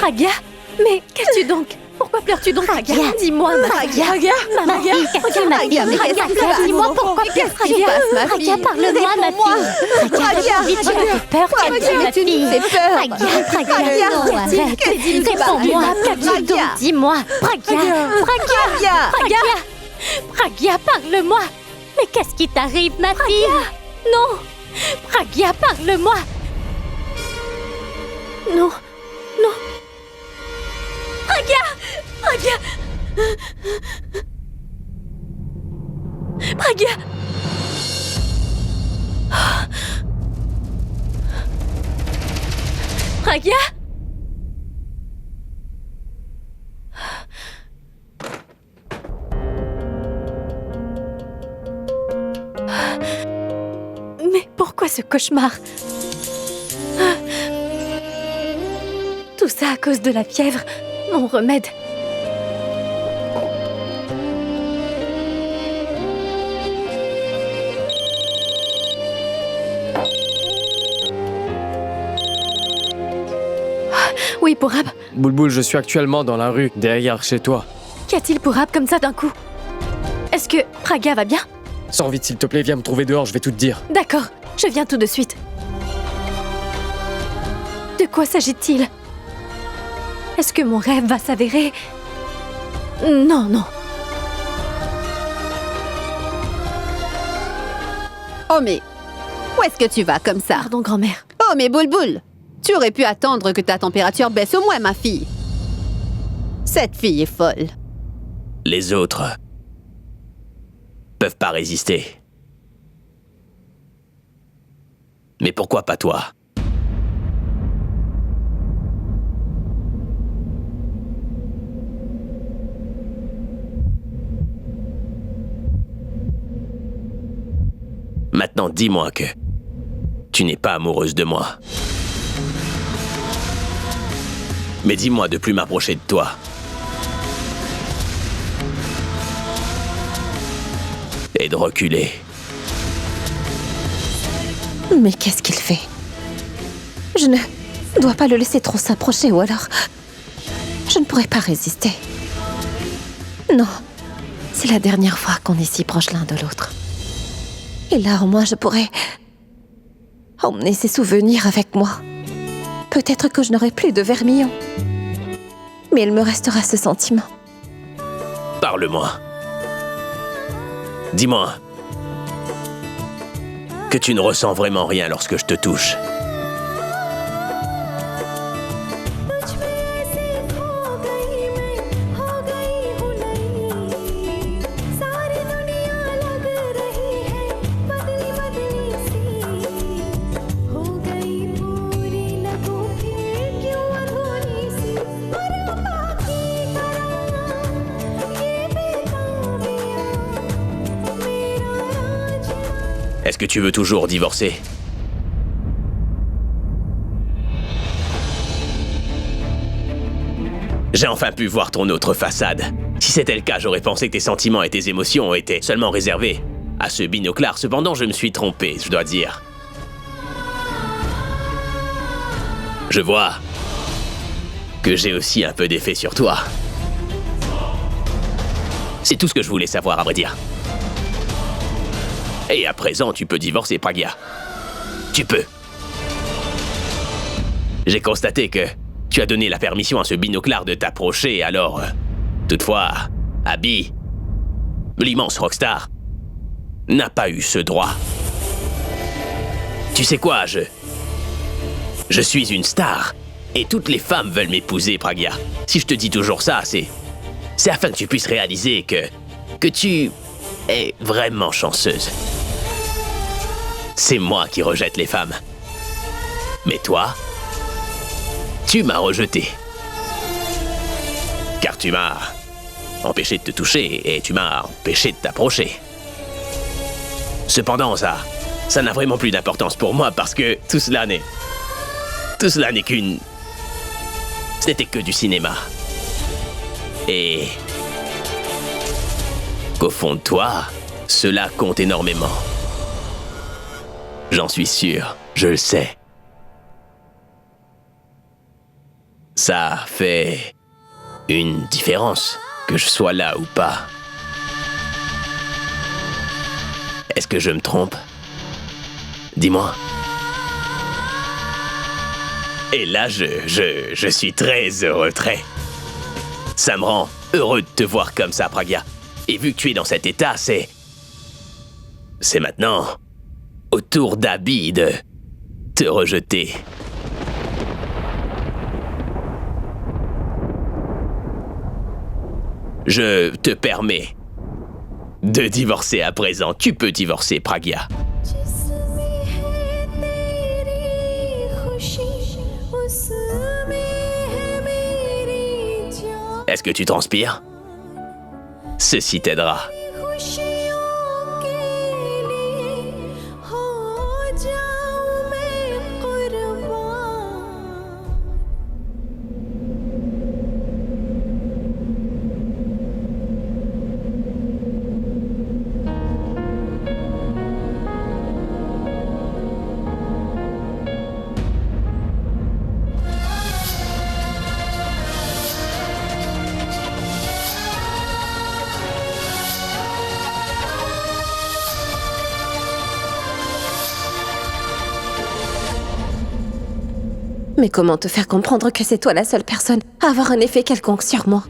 Pragya? Mais qu'as-tu donc? Pourquoi pleures-tu donc, Pragya? Dis-moi, Pragya. Maman, Regarde ma fille. Pragya, dis-moi pourquoi pleures, Pragya? Pragya, Parle-moi, ma fille. Pragya, tu me fais peur, Pragya, ma fille. Pragya, non, arrête. Réponds-moi, qu'as-tu donc? Dis-moi, Pragya, parle-moi. Mais qu'est-ce qui t'arrive, ma fille? Non, Pragya, parle-moi. Non. Pragya! Pragya? Mais pourquoi ce cauchemar? Tout ça à cause de la fièvre, mon remède. Oui, Purab. Bulbul, je suis actuellement dans la rue, derrière chez toi. Qu'y a-t-il, Purab, comme ça d'un coup? Est-ce que Pragya va bien? Sors vite, s'il te plaît, viens me trouver dehors, je vais tout te dire. D'accord, je viens tout de suite. De quoi s'agit-il? Est-ce que mon rêve va s'avérer? Non. Oh mais, où est-ce que tu vas comme ça? Pardon, grand-mère. Oh mais Bulbul, tu aurais pu attendre que ta température baisse au moins, ma fille. Cette fille est folle. Les autres peuvent pas résister. Mais pourquoi pas toi? Maintenant, dis-moi que tu n'es pas amoureuse de moi. Mais dis-moi de plus m'approcher de toi. Et de reculer. Mais qu'est-ce qu'il fait? Je ne dois pas le laisser trop s'approcher ou alors... Je ne pourrais pas résister. Non, c'est la dernière fois qu'on est si proches l'un de l'autre. Et là, au moins, je pourrais emmener ses souvenirs avec moi. Peut-être que je n'aurai plus de vermillon. Mais il me restera ce sentiment. Parle-moi. Dis-moi que tu ne ressens vraiment rien lorsque je te touche. Est-ce que tu veux toujours divorcer? J'ai enfin pu voir ton autre façade. Si c'était le cas, j'aurais pensé que tes sentiments et tes émotions étaient seulement réservés à ce binoclard. Cependant, je me suis trompé, je dois dire. Je vois que j'ai aussi un peu d'effet sur toi. C'est tout ce que je voulais savoir, à vrai dire. Et à présent, tu peux divorcer, Pragya. Tu peux. J'ai constaté que tu as donné la permission à ce binoclard de t'approcher, alors... toutefois, Abby, l'immense rockstar, n'a pas eu ce droit. Tu sais quoi, je suis une star, et toutes les femmes veulent m'épouser, Pragya. Si je te dis toujours ça, c'est afin que tu puisses réaliser que tu es vraiment chanceuse. C'est moi qui rejette les femmes. Mais toi, tu m'as rejeté. Car tu m'as empêché de te toucher et tu m'as empêché de t'approcher. Cependant, ça n'a vraiment plus d'importance pour moi parce que tout cela n'est qu'une... Ce n'était que du cinéma. Et qu'au fond de toi, cela compte énormément. J'en suis sûr, je le sais. Ça fait une différence que je sois là ou pas. Est-ce que je me trompe? Dis-moi. Et là, je suis très heureux, très. Ça me rend heureux de te voir comme ça, Pragya. Et vu que tu es dans cet état, c'est maintenant au tour d'Abby de te rejeter. Je te permets de divorcer à présent. Tu peux divorcer, Pragya. Est-ce que tu transpires? Ceci t'aidera. Mais comment te faire comprendre que c'est toi la seule personne à avoir un effet quelconque sur moi?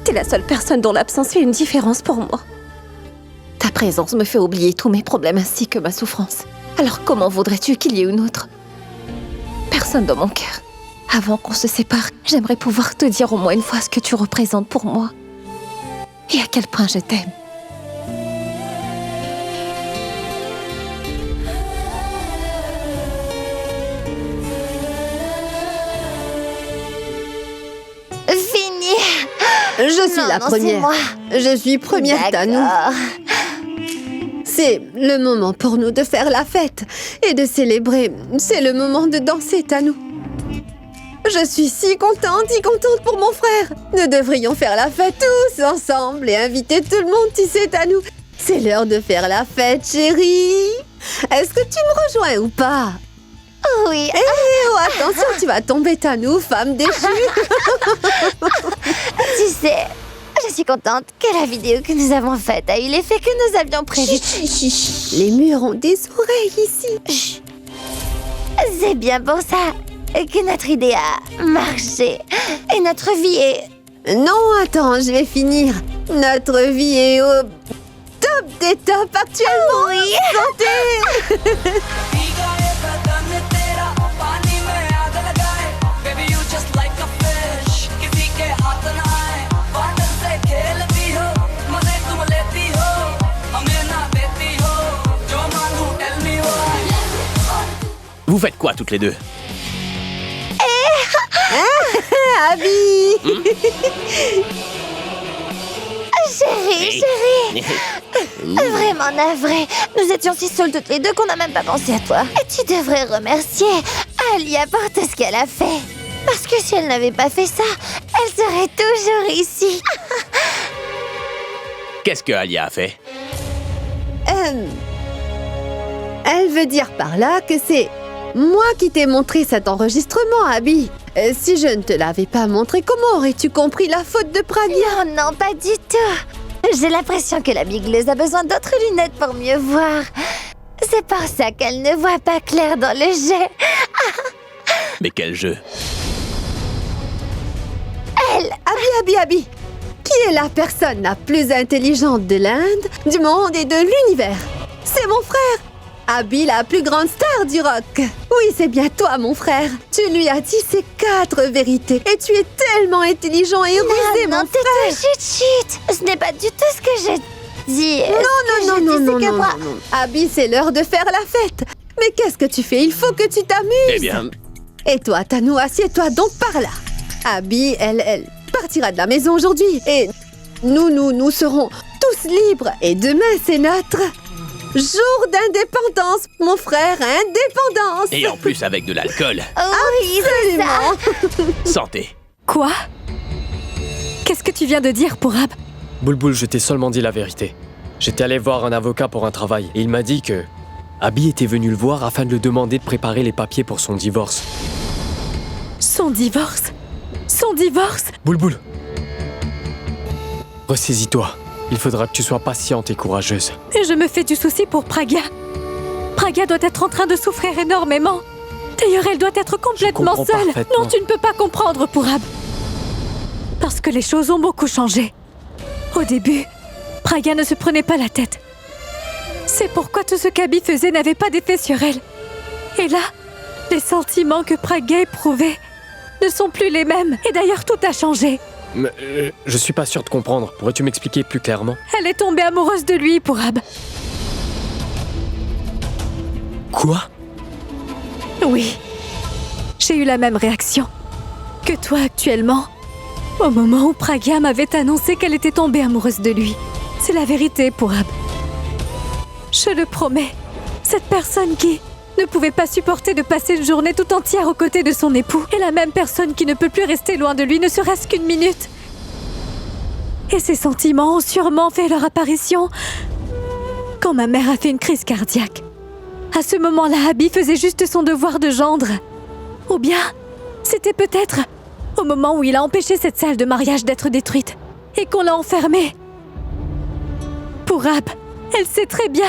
T'es la seule personne dont l'absence fait une différence pour moi. Ta présence me fait oublier tous mes problèmes ainsi que ma souffrance. Alors comment voudrais-tu qu'il y ait une autre? Personne dans mon cœur. Avant qu'on se sépare, j'aimerais pouvoir te dire au moins une fois ce que tu représentes pour moi. Et à quel point je t'aime. Je suis la première. Je suis première, Tanou. C'est le moment pour nous de faire la fête et de célébrer. C'est le moment de danser, Tanou. Je suis si contente pour mon frère. Nous devrions faire la fête tous ensemble et inviter tout le monde, tu sais, Tanou. C'est l'heure de faire la fête, chérie. Est-ce que tu me rejoins ou pas? Oui. Oh, attention, tu vas tomber, Tanou, femme déchue. Tu sais, je suis contente que la vidéo que nous avons faite a eu l'effet que nous avions prévu. Les murs ont des oreilles ici. Chut. C'est bien pour ça que notre idée a marché. Et notre vie est... Non, attends, je vais finir. Notre vie est au top des tops actuellement. Oui. Santé. Vous faites quoi toutes les deux? Abby. Chérie. Vraiment navrée. Nous étions si seuls toutes les deux qu'on n'a même pas pensé à toi. Et tu devrais remercier Alia pour tout ce qu'elle a fait. Parce que si elle n'avait pas fait ça, elle serait toujours ici. Qu'est-ce que Alia a fait? Elle veut dire par là que c'est moi qui t'ai montré cet enregistrement, Abby. Si je ne te l'avais pas montré, comment aurais-tu compris la faute de Pragya? Non, pas du tout. J'ai l'impression que la bigleuse a besoin d'autres lunettes pour mieux voir. C'est pour ça qu'elle ne voit pas clair dans le jet. Mais quel jeu? Elle... Abby. Qui est la personne la plus intelligente de l'Inde, du monde et de l'univers? C'est mon frère. Abby, la plus grande star du rock. Oui, c'est bien toi, mon frère. Tu lui as dit ces 4 vérités. Et tu es tellement intelligent et rusé, mon frère. Chut. Ce n'est pas du tout ce que j'ai dit. Non. Abby, c'est l'heure de faire la fête. Mais qu'est-ce que tu fais? Il faut que tu t'amuses. Eh bien... Et toi, Tanou, assieds-toi donc par là. Abby, elle partira de la maison aujourd'hui. Et nous serons tous libres. Et demain, c'est notre... jour d'indépendance, mon frère, indépendance. Et en plus avec de l'alcool. Oui, c'est ça. Santé. Quoi? Qu'est-ce que tu viens de dire, Pourab? Boulboul, je t'ai seulement dit la vérité. J'étais allé voir un avocat pour un travail et il m'a dit que Abby était venue le voir afin de le demander de préparer les papiers pour son divorce. Son divorce? Son divorce? Boulboul. Ressaisis-toi. Il faudra que tu sois patiente et courageuse. Et je me fais du souci pour Pragya. Pragya doit être en train de souffrir énormément. D'ailleurs, elle doit être complètement comprends seule. parfaitement. Non, tu ne peux pas comprendre, Purab. Parce que les choses ont beaucoup changé. Au début, Pragya ne se prenait pas la tête. C'est pourquoi tout ce qu'Abby faisait n'avait pas d'effet sur elle. Et là, les sentiments que Pragya éprouvait ne sont plus les mêmes. Et d'ailleurs, tout a changé. Mais, je suis pas sûr de comprendre. Pourrais-tu m'expliquer plus clairement? Elle est tombée amoureuse de lui, Purab. Quoi? Oui. J'ai eu la même réaction que toi actuellement. Au moment où Pragya m'avait annoncé qu'elle était tombée amoureuse de lui. C'est la vérité, Purab. Je le promets. Cette personne qui ne pouvait pas supporter de passer une journée tout entière aux côtés de son époux est la même personne qui ne peut plus rester loin de lui ne serait-ce qu'une minute. Et ces sentiments ont sûrement fait leur apparition quand ma mère a fait une crise cardiaque. À ce moment-là, Abby faisait juste son devoir de gendre. Ou bien, c'était peut-être au moment où il a empêché cette salle de mariage d'être détruite et qu'on l'a enfermée. Purab, elle sait très bien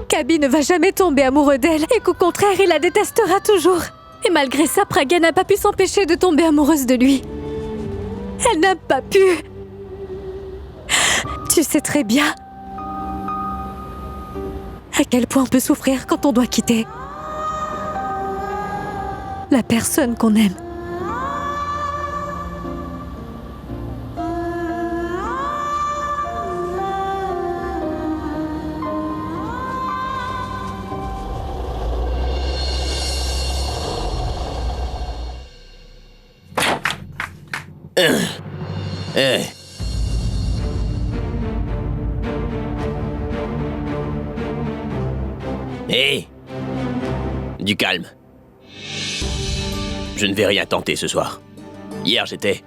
qu'Abby ne va jamais tomber amoureux d'elle et qu'au contraire, il la détestera toujours. Et malgré ça, Pragya n'a pas pu s'empêcher de tomber amoureuse de lui. Elle n'a pas pu. Tu sais très bien à quel point on peut souffrir quand on doit quitter la personne qu'on aime. Hé! Du calme. Je ne vais rien tenter ce soir. Hier, j'étais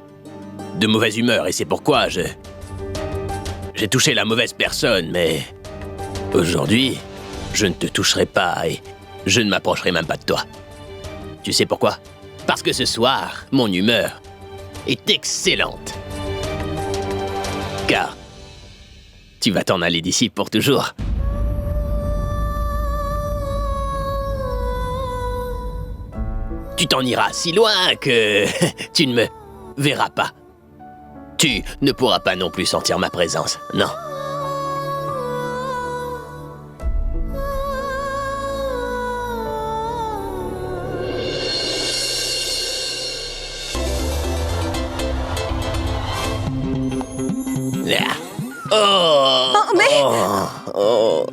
de mauvaise humeur et c'est pourquoi j'ai touché la mauvaise personne, mais aujourd'hui, je ne te toucherai pas et je ne m'approcherai même pas de toi. Tu sais pourquoi? Parce que ce soir, mon humeur est excellente. Car tu vas t'en aller d'ici pour toujours. Tu t'en iras si loin que tu ne me verras pas. Tu ne pourras pas non plus sentir ma présence, non. Ah. Oh, Oh, mais... oh.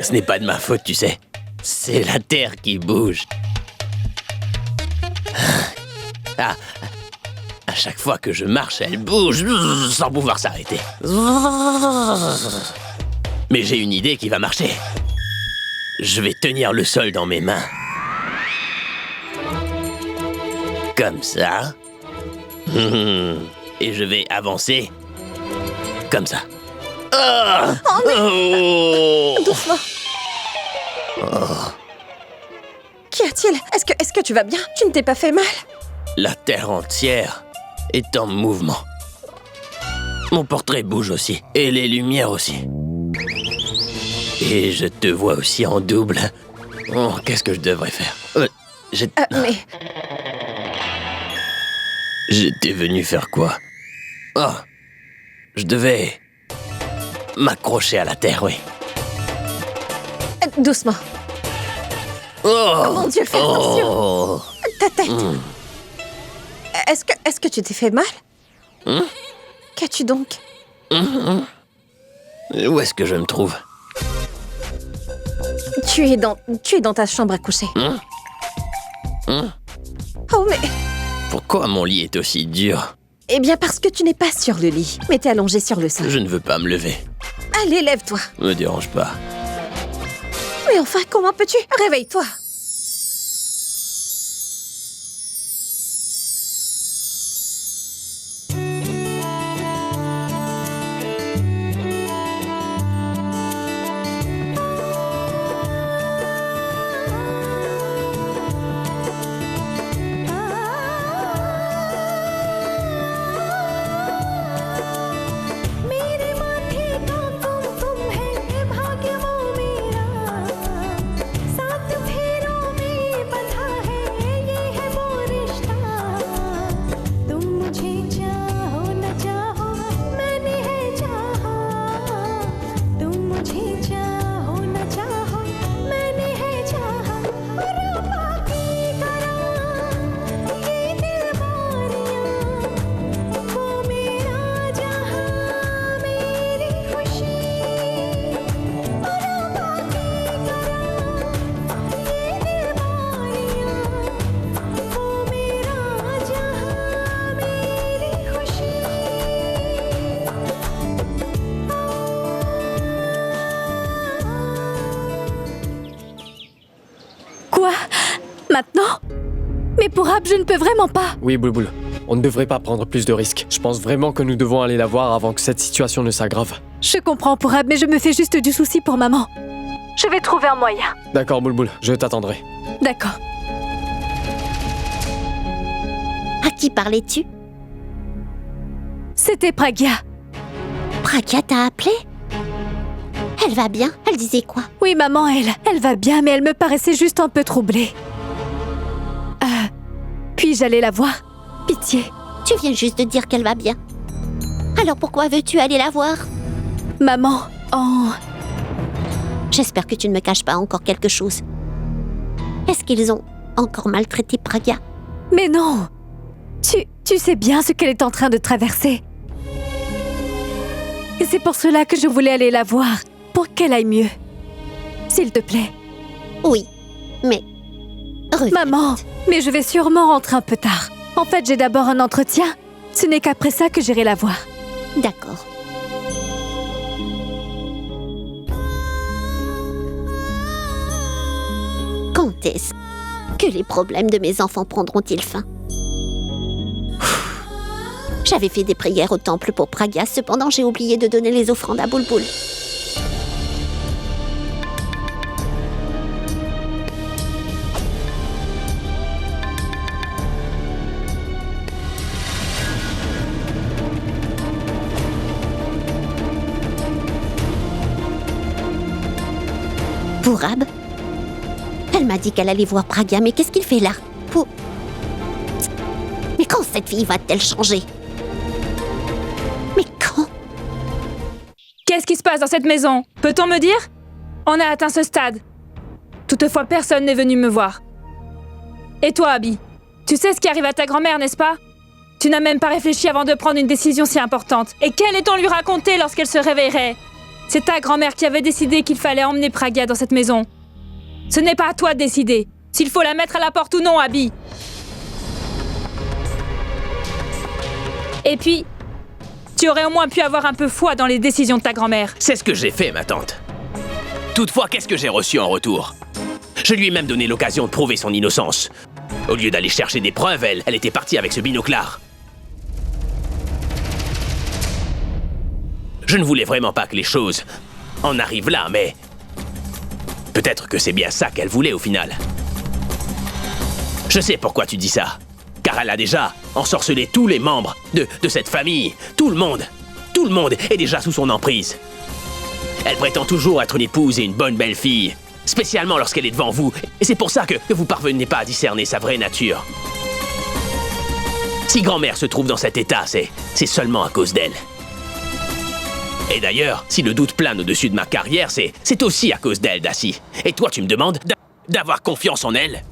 Ce n'est pas de ma faute, tu sais. C'est la terre qui bouge. Ah, à chaque fois que je marche, elle bouge sans pouvoir s'arrêter. Mais j'ai une idée qui va marcher. Je vais tenir le sol dans mes mains. Comme ça. Et je vais avancer. Comme ça. Oh, Doucement. Qu'y a-t-il? Est-ce que tu vas bien? Tu ne t'es pas fait mal? La terre entière est en mouvement. Mon portrait bouge aussi, et les lumières aussi. Et je te vois aussi en double. Oh, qu'est-ce que je devrais faire? Mais... J'étais venu faire quoi? Oh, je devais m'accrocher à la terre, oui. Doucement. Oh, Mon Dieu, fais attention. oh. Ta tête. Est-ce que tu t'es fait mal? Qu'as-tu donc? Où est-ce que je me trouve? Tu es dans ta chambre à coucher. Oh, mais... Pourquoi mon lit est aussi dur? Eh bien, parce que tu n'es pas sur le lit, mais t'es allongé sur le sol. Je ne veux pas me lever. Allez, lève-toi. Me dérange pas. Mais enfin, comment peux-tu? Réveille-toi. Ab, je ne peux vraiment pas. Oui, Boulboul, on ne devrait pas prendre plus de risques. Je pense vraiment que nous devons aller la voir avant que cette situation ne s'aggrave. Je comprends pour Ab, mais je me fais juste du souci pour maman. Je vais trouver un moyen. D'accord, Boulboul, je t'attendrai. D'accord. À qui parlais-tu? C'était Pragya. Pragya t'a appelé? Elle va bien? Elle disait quoi? Oui, maman, elle va bien, mais elle me paraissait juste un peu troublée. Puis-je aller la voir? Pitié. Tu viens juste de dire qu'elle va bien. Alors pourquoi veux-tu aller la voir? Maman, J'espère que tu ne me caches pas encore quelque chose. Est-ce qu'ils ont encore maltraité Pragya? Mais non! Tu sais bien ce qu'elle est en train de traverser. Et c'est pour cela que je voulais aller la voir, pour qu'elle aille mieux. S'il te plaît. Oui, mais... reviens Maman, vite. mais je vais sûrement rentrer un peu tard. En fait, j'ai d'abord un entretien. Ce n'est qu'après ça que j'irai la voir. D'accord. Quand est-ce que les problèmes de mes enfants prendront-ils fin? J'avais fait des prières au temple pour Pragya, cependant j'ai oublié de donner les offrandes à Boulboul. Pour Ab? Elle m'a dit qu'elle allait voir Pragya, mais qu'est-ce qu'il fait là? Mais quand cette fille va-t-elle changer? Mais quand? Qu'est-ce qui se passe dans cette maison? Peut-on me dire? On a atteint ce stade. Toutefois, personne n'est venu me voir. Et toi, Abby? Tu sais ce qui arrive à ta grand-mère, n'est-ce pas? Tu n'as même pas réfléchi avant de prendre une décision si importante. Et qu'allait-on lui raconter lorsqu'elle se réveillerait? C'est ta grand-mère qui avait décidé qu'il fallait emmener Pragya dans cette maison. Ce n'est pas à toi de décider s'il faut la mettre à la porte ou non, Abby. Et puis, tu aurais au moins pu avoir un peu foi dans les décisions de ta grand-mère. C'est ce que j'ai fait, ma tante. Toutefois, qu'est-ce que j'ai reçu en retour? Je lui ai même donné l'occasion de prouver son innocence. Au lieu d'aller chercher des preuves, elle était partie avec ce binoclard. Je ne voulais vraiment pas que les choses en arrivent là, mais... peut-être que c'est bien ça qu'elle voulait au final. Je sais pourquoi tu dis ça. Car elle a déjà ensorcelé tous les membres de cette famille. Tout le monde est déjà sous son emprise. Elle prétend toujours être une épouse et une bonne belle-fille, spécialement lorsqu'elle est devant vous. Et c'est pour ça que vous parvenez pas à discerner sa vraie nature. Si grand-mère se trouve dans cet état, c'est seulement à cause d'elle. Et d'ailleurs, si le doute plane au-dessus de ma carrière, c'est aussi à cause d'elle, Daci. Et toi, tu me demandes d'avoir confiance en elle?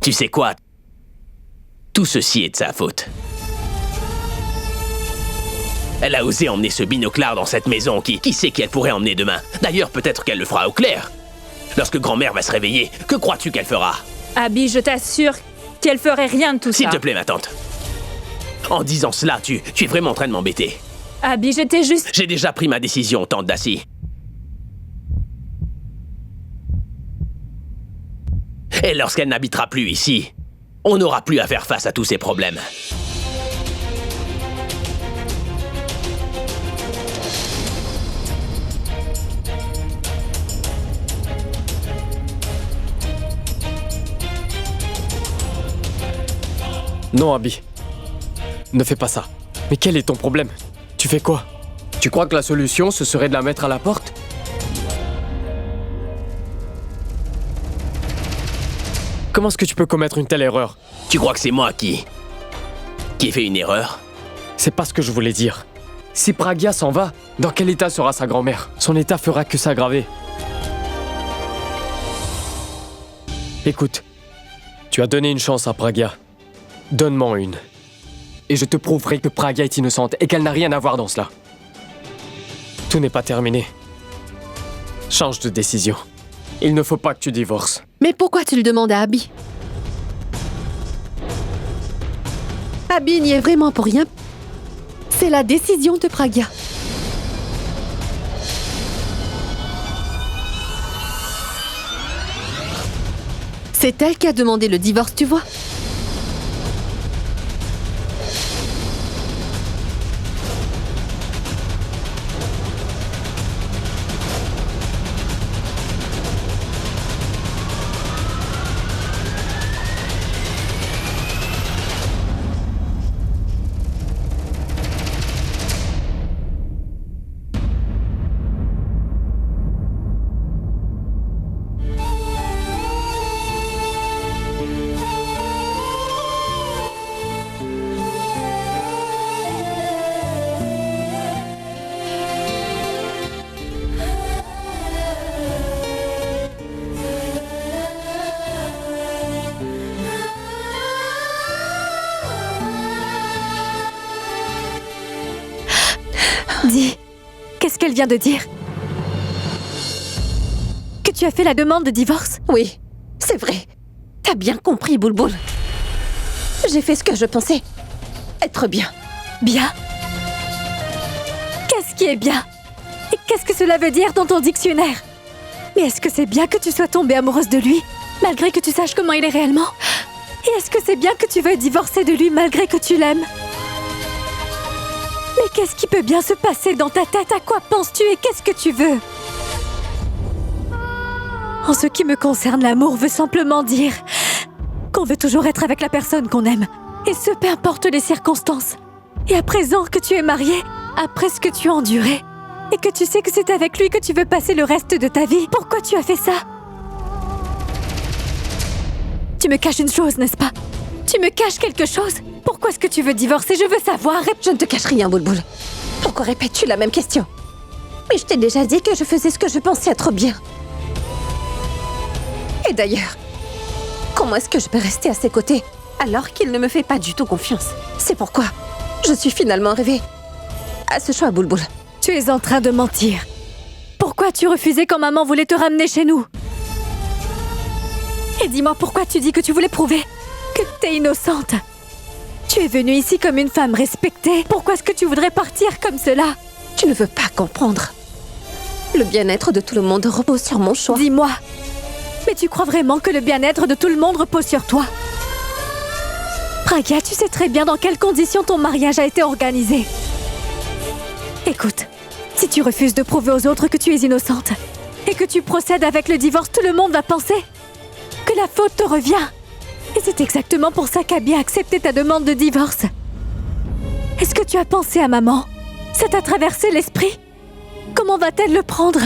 Tu sais quoi? Tout ceci est de sa faute. Elle a osé emmener ce binoclard dans cette maison. Qui sait qui elle pourrait emmener demain? D'ailleurs, peut-être qu'elle le fera au clair. Lorsque grand-mère va se réveiller, que crois-tu qu'elle fera? Abby, je t'assure qu'elle ferait rien de tout ça. S'il te plaît, ma tante. En disant cela, tu es vraiment en train de m'embêter. Abby, j'étais juste... J'ai déjà pris ma décision, tante Daci. Et lorsqu'elle n'habitera plus ici, on n'aura plus à faire face à tous ces problèmes. Non, Abby. Ne fais pas ça. Mais quel est ton problème? Tu fais quoi? Tu crois que la solution, ce serait de la mettre à la porte? Comment est-ce que tu peux commettre une telle erreur? Tu crois que c'est moi qui ai fait une erreur? C'est pas ce que je voulais dire. Si Pragya s'en va, dans quel état sera sa grand-mère? Son état fera que s'aggraver. Écoute, tu as donné une chance à Pragya. Donne-moi une. Et je te prouverai que Pragya est innocente et qu'elle n'a rien à voir dans cela. Tout n'est pas terminé. Change de décision. Il ne faut pas que tu divorces. Mais pourquoi tu le demandes à Abby? Abby n'y est vraiment pour rien. C'est la décision de Pragya. C'est elle qui a demandé le divorce, tu vois. Dis, qu'est-ce qu'elle vient de dire? Que tu as fait la demande de divorce? Oui, c'est vrai. T'as bien compris, Boulboul. J'ai fait ce que je pensais être bien. Bien? Qu'est-ce qui est bien? Et qu'est-ce que cela veut dire dans ton dictionnaire? Mais est-ce que c'est bien que tu sois tombée amoureuse de lui, malgré que tu saches comment il est réellement? Et est-ce que c'est bien que tu veuilles divorcer de lui malgré que tu l'aimes? Mais qu'est-ce qui peut bien se passer dans ta tête? À quoi penses-tu et qu'est-ce que tu veux? En ce qui me concerne, l'amour veut simplement dire qu'on veut toujours être avec la personne qu'on aime. Et ce, peu importe les circonstances. Et à présent que tu es mariée, après ce que tu as enduré, et que tu sais que c'est avec lui que tu veux passer le reste de ta vie, pourquoi tu as fait ça? Tu me caches une chose, n'est-ce pas? Tu me caches quelque chose? Pourquoi est-ce que tu veux divorcer? Je veux savoir. Je ne te cache rien, Boulboul. Pourquoi répètes-tu la même question? Mais je t'ai déjà dit que je faisais ce que je pensais être bien. Et d'ailleurs, comment est-ce que je peux rester à ses côtés alors qu'il ne me fait pas du tout confiance? C'est pourquoi je suis finalement arrivée à ce choix, Boulboul. Tu es en train de mentir. Pourquoi tu refusais quand maman voulait te ramener chez nous? Et dis-moi pourquoi tu dis que tu voulais prouver que t'es innocente. Tu es venue ici comme une femme respectée. Pourquoi est-ce que tu voudrais partir comme cela? Tu ne veux pas comprendre. Le bien-être de tout le monde repose sur mon choix. Dis-moi, mais tu crois vraiment que le bien-être de tout le monde repose sur toi? Pragya, tu sais très bien dans quelles conditions ton mariage a été organisé. Écoute, si tu refuses de prouver aux autres que tu es innocente et que tu procèdes avec le divorce, tout le monde va penser que la faute te revient. Et c'est exactement pour ça qu'Abby a accepté ta demande de divorce. Est-ce que tu as pensé à maman? Ça t'a traversé l'esprit? Comment va-t-elle le prendre?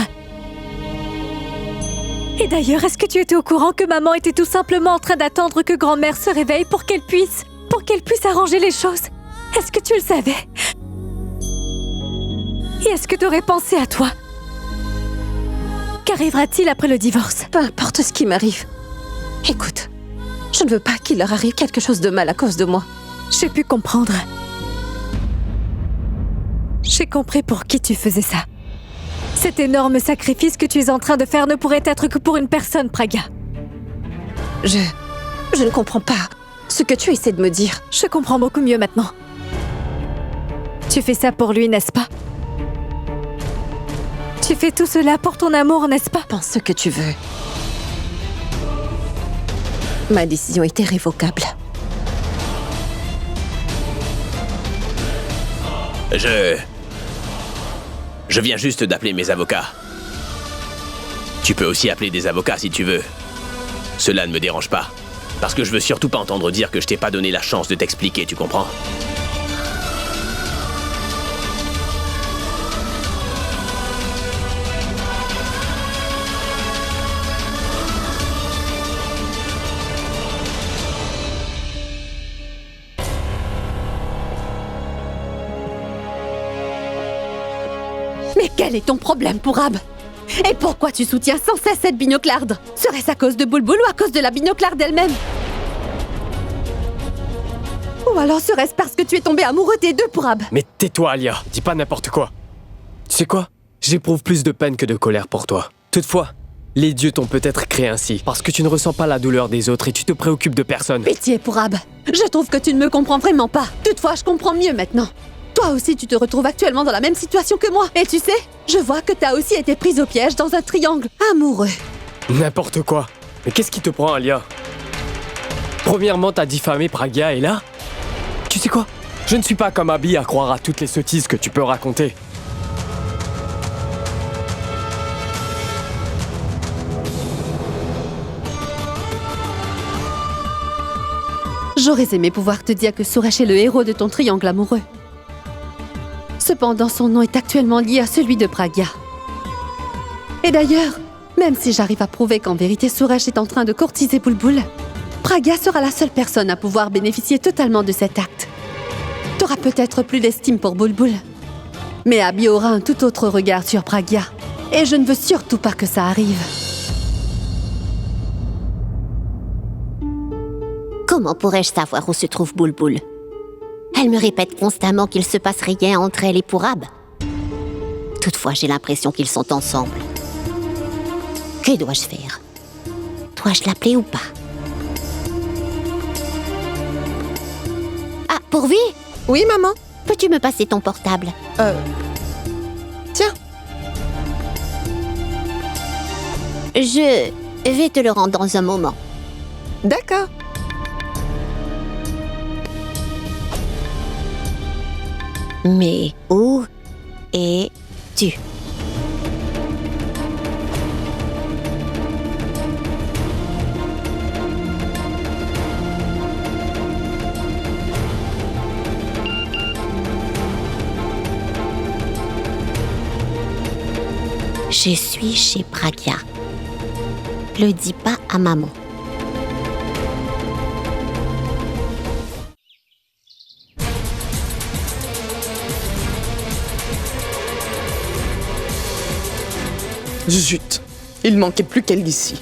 Et d'ailleurs, est-ce que tu étais au courant que maman était tout simplement en train d'attendre que grand-mère se réveille pour qu'elle puisse arranger les choses? Est-ce que tu le savais? Et est-ce que tu aurais pensé à toi? Qu'arrivera-t-il après le divorce? Peu importe ce qui m'arrive. Écoute, je ne veux pas qu'il leur arrive quelque chose de mal à cause de moi. J'ai pu comprendre. J'ai compris pour qui tu faisais ça. Cet énorme sacrifice que tu es en train de faire ne pourrait être que pour une personne, Pragya. Je ne comprends pas ce que tu essaies de me dire. Je comprends beaucoup mieux maintenant. Tu fais ça pour lui, n'est-ce pas? Tu fais tout cela pour ton amour, n'est-ce pas? Pense ce que tu veux. Ma décision est irrévocable. Je viens juste d'appeler mes avocats. Tu peux aussi appeler des avocats si tu veux. Cela ne me dérange pas. Parce que je veux surtout pas entendre dire que je t'ai pas donné la chance de t'expliquer, tu comprends? Mais quel est ton problème, Pourab? Et pourquoi tu soutiens sans cesse cette binoclarde? Serait-ce à cause de Boulboul ou à cause de la binoclarde elle-même? Ou alors serait-ce parce que tu es tombé amoureux des deux, Pourab? Mais tais-toi, Alia. Dis pas n'importe quoi. Tu sais quoi? J'éprouve plus de peine que de colère pour toi. Toutefois, les dieux t'ont peut-être créé ainsi, parce que tu ne ressens pas la douleur des autres et tu te préoccupes de personne. Pitié, Pourab. Je trouve que tu ne me comprends vraiment pas. Toutefois, je comprends mieux maintenant. Toi aussi, tu te retrouves actuellement dans la même situation que moi. Et tu sais, je vois que t'as aussi été prise au piège dans un triangle amoureux. N'importe quoi. Mais qu'est-ce qui te prend, Alia? Premièrement, t'as diffamé Pragya et là... Tu sais quoi? Je ne suis pas comme Abby à croire à toutes les sottises que tu peux raconter. J'aurais aimé pouvoir te dire que Suresh est le héros de ton triangle amoureux. Cependant, son nom est actuellement lié à celui de Pragya. Et d'ailleurs, même si j'arrive à prouver qu'en vérité Suresh est en train de courtiser Bulbul, Pragya sera la seule personne à pouvoir bénéficier totalement de cet acte. T'auras peut-être plus d'estime pour Bulbul, mais Abby aura un tout autre regard sur Pragya. Et je ne veux surtout pas que ça arrive. Comment pourrais-je savoir où se trouve Bulbul? Elle me répète constamment qu'il se passe rien entre elle et Purab. Toutefois, j'ai l'impression qu'ils sont ensemble. Que dois-je faire? Dois-je l'appeler ou pas? Ah, Pourvi? Oui, maman? Peux-tu me passer ton portable? Tiens. Je vais te le rendre dans un moment. D'accord. Mais où es-tu? Je suis chez Pragya. Le dis pas à maman. Zut, il manquait plus qu'elle d'ici.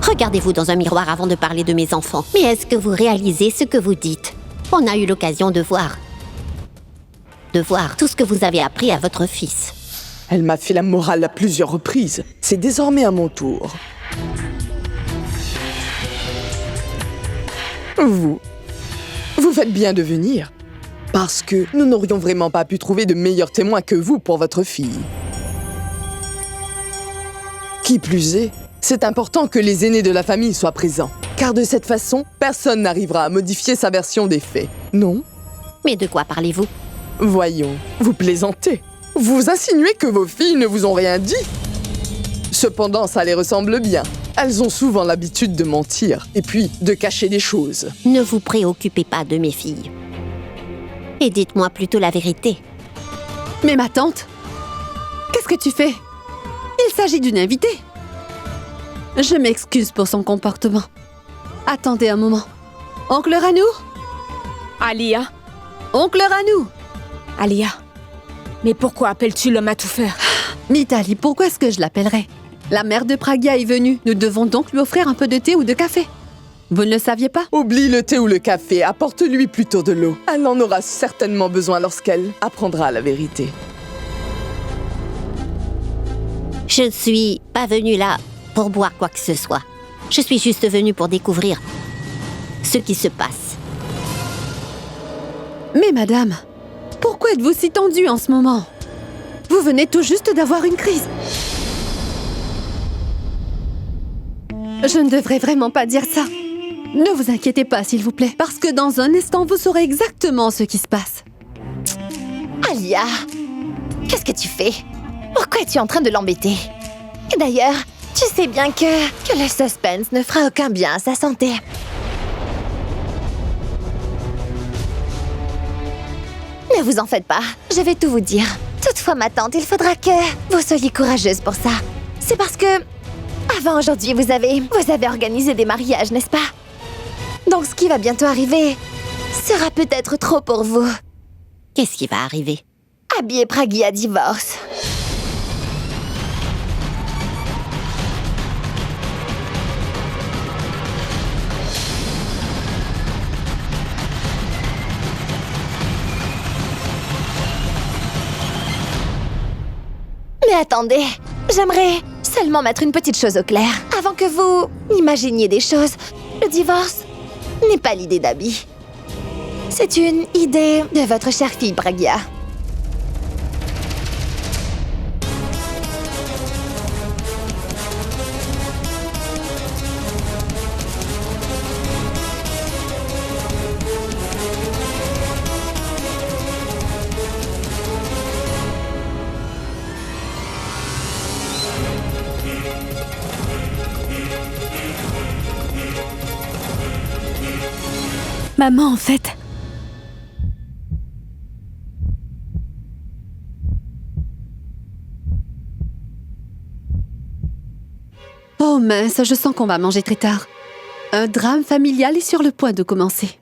Regardez-vous dans un miroir avant de parler de mes enfants. Mais est-ce que vous réalisez ce que vous dites? On a eu l'occasion de voir tout ce que vous avez appris à votre fils. Elle m'a fait la morale à plusieurs reprises. C'est désormais à mon tour. Vous faites bien de venir. Parce que nous n'aurions vraiment pas pu trouver de meilleurs témoins que vous pour votre fille. Qui plus est, c'est important que les aînés de la famille soient présents. Car de cette façon, personne n'arrivera à modifier sa version des faits, non? Mais de quoi parlez-vous? Voyons, vous plaisantez. Vous insinuez que vos filles ne vous ont rien dit? Cependant, ça les ressemble bien. Elles ont souvent l'habitude de mentir, et puis de cacher des choses. Ne vous préoccupez pas de mes filles. Et dites-moi plutôt la vérité. Mais ma tante, qu'est-ce que tu fais? Il s'agit d'une invitée. Je m'excuse pour son comportement. Attendez un moment. Oncle Ranu? Alia? Oncle Ranu! Alia? Mais pourquoi appelles-tu l'homme à tout faire? Mitali, pourquoi est-ce que je l'appellerais? La mère de Pragya est venue. Nous devons donc lui offrir un peu de thé ou de café. Vous ne le saviez pas? Oublie le thé ou le café, apporte-lui plutôt de l'eau. Elle en aura certainement besoin lorsqu'elle apprendra la vérité. Je ne suis pas venue là pour boire quoi que ce soit. Je suis juste venue pour découvrir ce qui se passe. Mais madame, pourquoi êtes-vous si tendue en ce moment? Vous venez tout juste d'avoir une crise. Je ne devrais vraiment pas dire ça. Ne vous inquiétez pas, s'il vous plaît, parce que dans un instant, vous saurez exactement ce qui se passe. Alia, qu'est-ce que tu fais? Pourquoi es-tu en train de l'embêter? Et d'ailleurs, tu sais bien que le suspense ne fera aucun bien à sa santé. Ne vous en faites pas, je vais tout vous dire. Toutefois, ma tante, il faudra que vous soyez courageuse pour ça. C'est parce que, avant aujourd'hui, vous avez organisé des mariages, n'est-ce pas? Donc ce qui va bientôt arriver sera peut-être trop pour vous. Qu'est-ce qui va arriver? Abby et Pragya divorcent. Mais attendez, j'aimerais seulement mettre une petite chose au clair. Avant que vous n'imaginiez des choses, le divorce n'est pas l'idée d'Abby. C'est une idée de votre chère fille Pragya. Maman, en fait. Oh mince, je sens qu'on va manger très tard. Un drame familial est sur le point de commencer.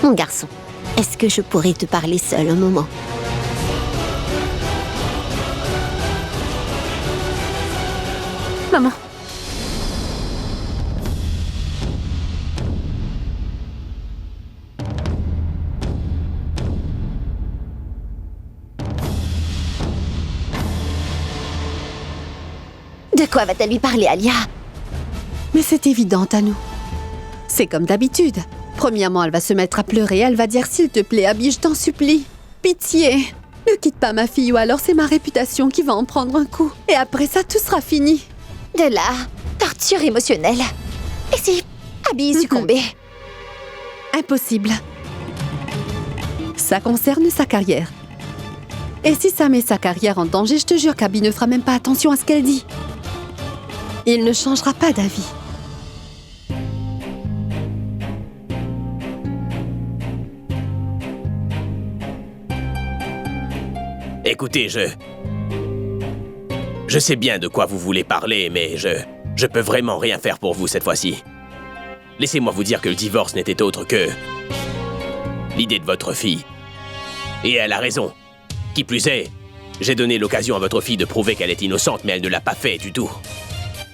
Mon garçon, est-ce que je pourrais te parler seul un moment? Maman. De quoi va-t-elle lui parler, Alia? Mais c'est évident à nous. C'est comme d'habitude. Premièrement, elle va se mettre à pleurer. Elle va dire « S'il te plaît, Abby, je t'en supplie. Pitié. Ne quitte pas ma fille ou alors c'est ma réputation qui va en prendre un coup. Et après ça, tout sera fini. » De la torture émotionnelle. Et si Abby succombait? Impossible. Ça concerne sa carrière. Et si ça met sa carrière en danger, je te jure qu'Abby ne fera même pas attention à ce qu'elle dit. Il ne changera pas d'avis. Écoutez, je sais bien de quoi vous voulez parler, mais je peux vraiment rien faire pour vous cette fois-ci. Laissez-moi vous dire que le divorce n'était autre que l'idée de votre fille. Et elle a raison. Qui plus est, j'ai donné l'occasion à votre fille de prouver qu'elle est innocente, mais elle ne l'a pas fait du tout.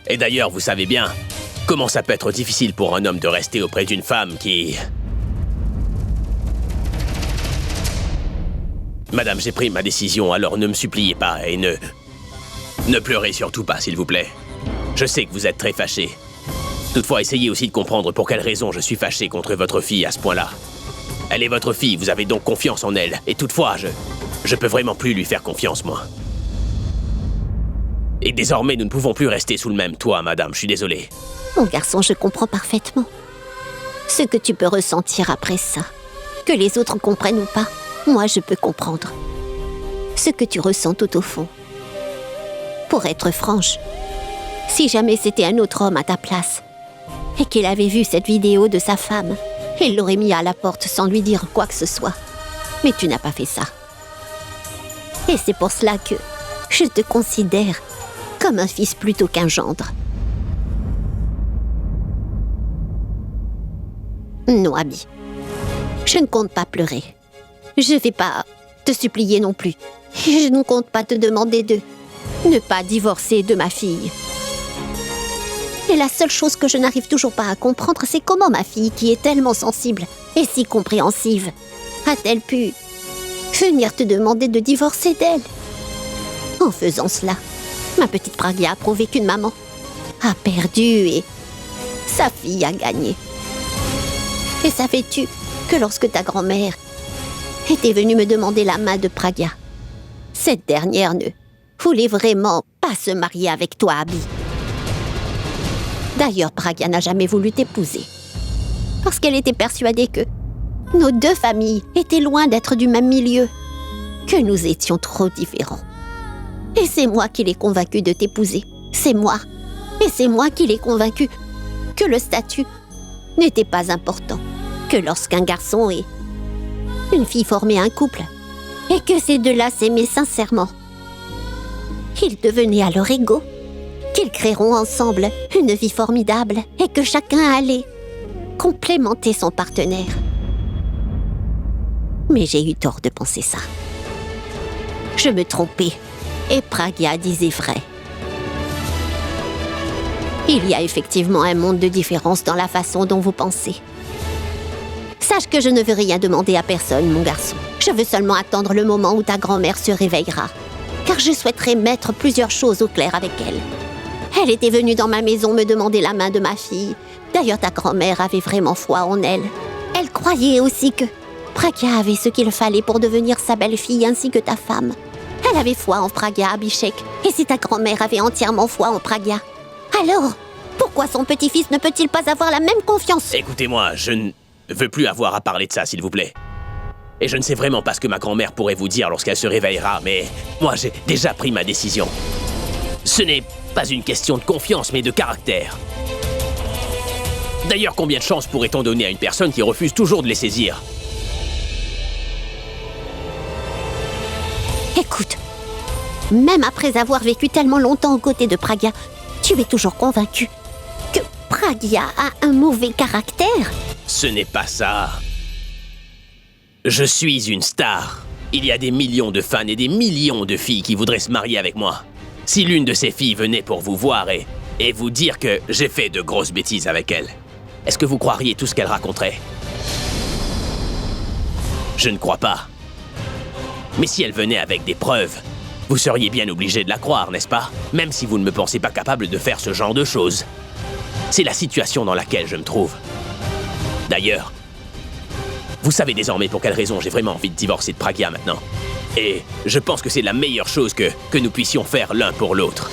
Et d'ailleurs, vous savez bien comment ça peut être difficile pour un homme de rester auprès d'une femme qui... Madame, j'ai pris ma décision, alors ne me suppliez pas et ne pleurez surtout pas, s'il vous plaît. Je sais que vous êtes très fâché. Toutefois, essayez aussi de comprendre pour quelle raison je suis fâché contre votre fille à ce point-là. Elle est votre fille, vous avez donc confiance en elle. Et toutefois, je peux vraiment plus lui faire confiance, moi. Et désormais, nous ne pouvons plus rester sous le même toit, madame, je suis désolé. Mon garçon, je comprends parfaitement ce que tu peux ressentir après ça. Que les autres comprennent ou pas, moi je peux comprendre ce que tu ressens tout au fond. Pour être franche, si jamais c'était un autre homme à ta place et qu'il avait vu cette vidéo de sa femme, il l'aurait mis à la porte sans lui dire quoi que ce soit. Mais tu n'as pas fait ça. Et c'est pour cela que je te considère comme un fils plutôt qu'un gendre. Non, Abby. Je ne compte pas pleurer. Je ne vais pas te supplier non plus. Je ne compte pas te demander de ne pas divorcer de ma fille. Et la seule chose que je n'arrive toujours pas à comprendre, c'est comment ma fille, qui est tellement sensible et si compréhensive, a-t-elle pu venir te demander de divorcer d'elle? En faisant cela, ma petite Pragya a prouvé qu'une maman a perdu et sa fille a gagné. Et savais-tu que lorsque ta grand-mère était venue me demander la main de Pragya, cette dernière ne voulait vraiment pas se marier avec toi, Abby. D'ailleurs, Pragya n'a jamais voulu t'épouser, parce qu'elle était persuadée que nos deux familles étaient loin d'être du même milieu, que nous étions trop différents. Et c'est moi qui l'ai convaincue de t'épouser. C'est moi. Et c'est moi qui l'ai convaincue que le statut n'était pas important, que lorsqu'un garçon et une fille formaient un couple, et que ces deux-là s'aimaient sincèrement, ils devenaient alors égaux, qu'ils créeront ensemble une vie formidable et que chacun allait complémenter son partenaire. Mais j'ai eu tort de penser ça. Je me trompais, et Pragya disait vrai. Il y a effectivement un monde de différence dans la façon dont vous pensez. Sache que je ne veux rien demander à personne, mon garçon. Je veux seulement attendre le moment où ta grand-mère se réveillera, car je souhaiterais mettre plusieurs choses au clair avec elle. Elle était venue dans ma maison me demander la main de ma fille. D'ailleurs, ta grand-mère avait vraiment foi en elle. Elle croyait aussi que Pragya avait ce qu'il fallait pour devenir sa belle-fille ainsi que ta femme. Elle avait foi en Pragya, Abhishek. Et si ta grand-mère avait entièrement foi en Pragya, alors pourquoi son petit-fils ne peut-il pas avoir la même confiance? Écoutez-moi, je ne veux plus avoir à parler de ça, s'il vous plaît. Et je ne sais vraiment pas ce que ma grand-mère pourrait vous dire lorsqu'elle se réveillera, mais moi, j'ai déjà pris ma décision. Ce n'est pas une question de confiance, mais de caractère. D'ailleurs, combien de chances pourrait-on donner à une personne qui refuse toujours de les saisir? Écoute, même après avoir vécu tellement longtemps aux côtés de Pragya, tu es toujours convaincu que Pragya a un mauvais caractère? Ce n'est pas ça. Je suis une star. Il y a des millions de fans et des millions de filles qui voudraient se marier avec moi. Si l'une de ces filles venait pour vous voir et vous dire que j'ai fait de grosses bêtises avec elle, est-ce que vous croiriez tout ce qu'elle raconterait? Je ne crois pas. Mais si elle venait avec des preuves, vous seriez bien obligé de la croire, n'est-ce pas? Même si vous ne me pensez pas capable de faire ce genre de choses. C'est la situation dans laquelle je me trouve. D'ailleurs, vous savez désormais pour quelle raison j'ai vraiment envie de divorcer de Pragya maintenant. Et je pense que c'est la meilleure chose que nous puissions faire l'un pour l'autre.